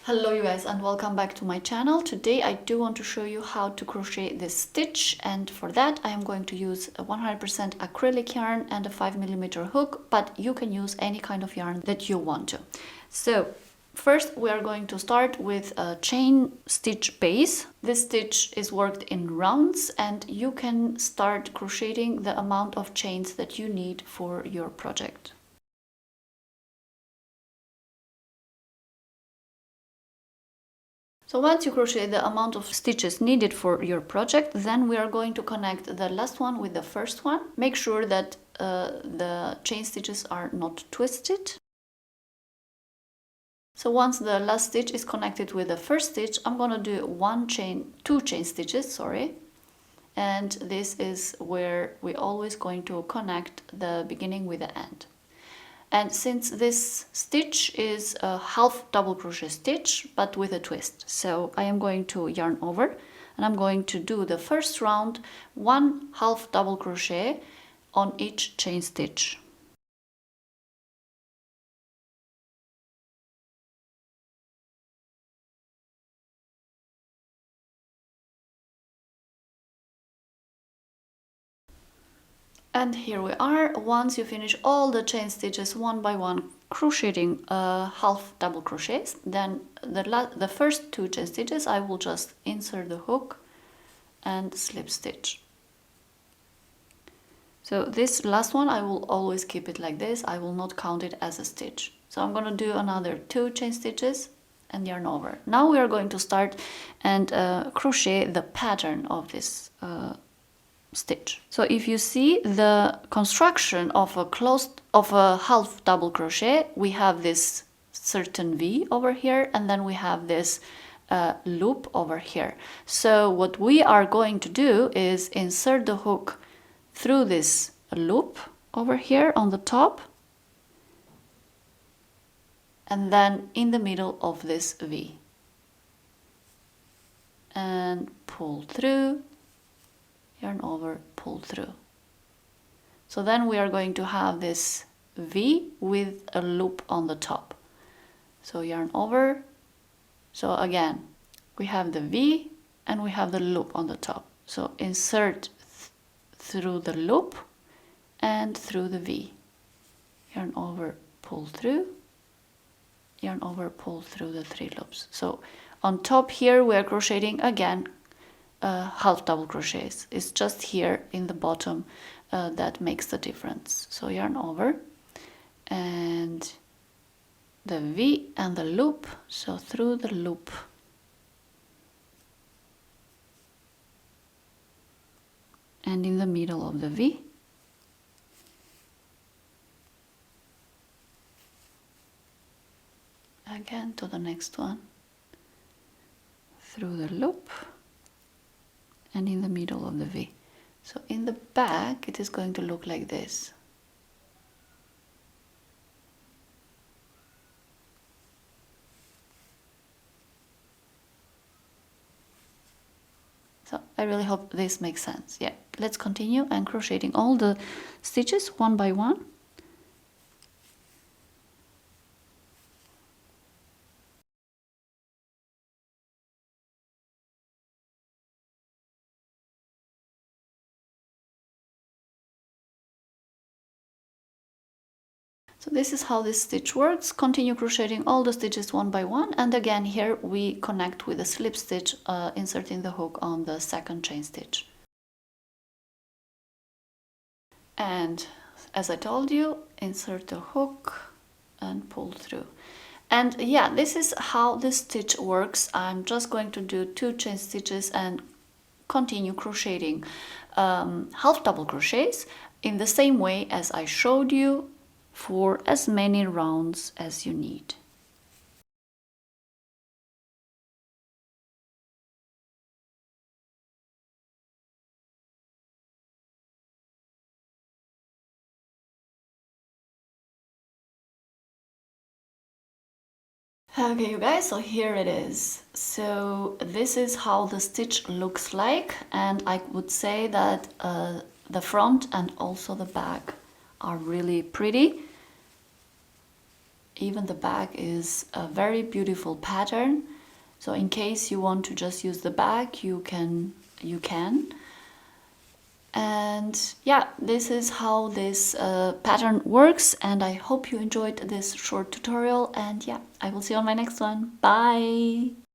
Hello you guys and welcome back to my channel. Today I do want to show you how to crochet this stitch, and for that I am going to use a 100% acrylic yarn and a 5mm hook, but you can use any kind of yarn that you want to. So first we are going to start with a chain stitch base. This stitch is worked in rounds and you can start crocheting the amount of chains that you need for your project. So once you crochet the amount of stitches needed for your project, then we are going to connect the last one with the first one. Make sure that the chain stitches are not twisted. So once the last stitch is connected with the first stitch, I'm going to do two chain stitches, and this is where we're always going to connect the beginning with the end. And since this stitch is a half double crochet stitch but with a twist, so I am going to yarn over and I'm going to do the first round one half double crochet on each chain stitch. And here we are. Once you finish all the chain stitches one by one, crocheting half double crochets, then the first two chain stitches I will just insert the hook and slip stitch. So this last one I will always keep it like this. I will not count it as a stitch. So I'm going to do another two chain stitches and yarn over. Now we are going to start and crochet the pattern of this stitch. So if you see the construction of a half double crochet, we have this certain V over here, and then we have this loop over here. So what we are going to do is insert the hook through this loop over here on the top, and then in the middle of this V, and pull through, yarn over, pull through. So then we are going to have this V with a loop on the top. So yarn over. So again, we have the V and we have the loop on the top. So insert through the loop and through the V. Yarn over, pull through, yarn over, pull through the three loops. So on top here we are crocheting again half double crochets. It's just here in the bottom that makes the difference. So yarn over and the V and the loop, so through the loop and in the middle of the V, again to the next one, through the loop and in the middle of the V. So in the back it is going to look like this. So I really hope this makes sense. Yeah, let's continue and crocheting all the stitches one by one. So this is how this stitch works. Continue crocheting all the stitches one by one, and again here we connect with a slip stitch, inserting the hook on the second chain stitch. And as I told you, insert the hook and pull through. And yeah, this is how this stitch works. I'm just going to do two chain stitches and continue crocheting half double crochets in the same way as I showed you, for as many rounds as you need. Okay, you guys, so here it is. So this is how the stitch looks like, and I would say that the front and also the back are really pretty. even the back is a very beautiful pattern. So in case you want to just use the back, you can. And yeah, this is how this pattern works, and I hope you enjoyed this short tutorial, and yeah, I will see you on my next one. Bye!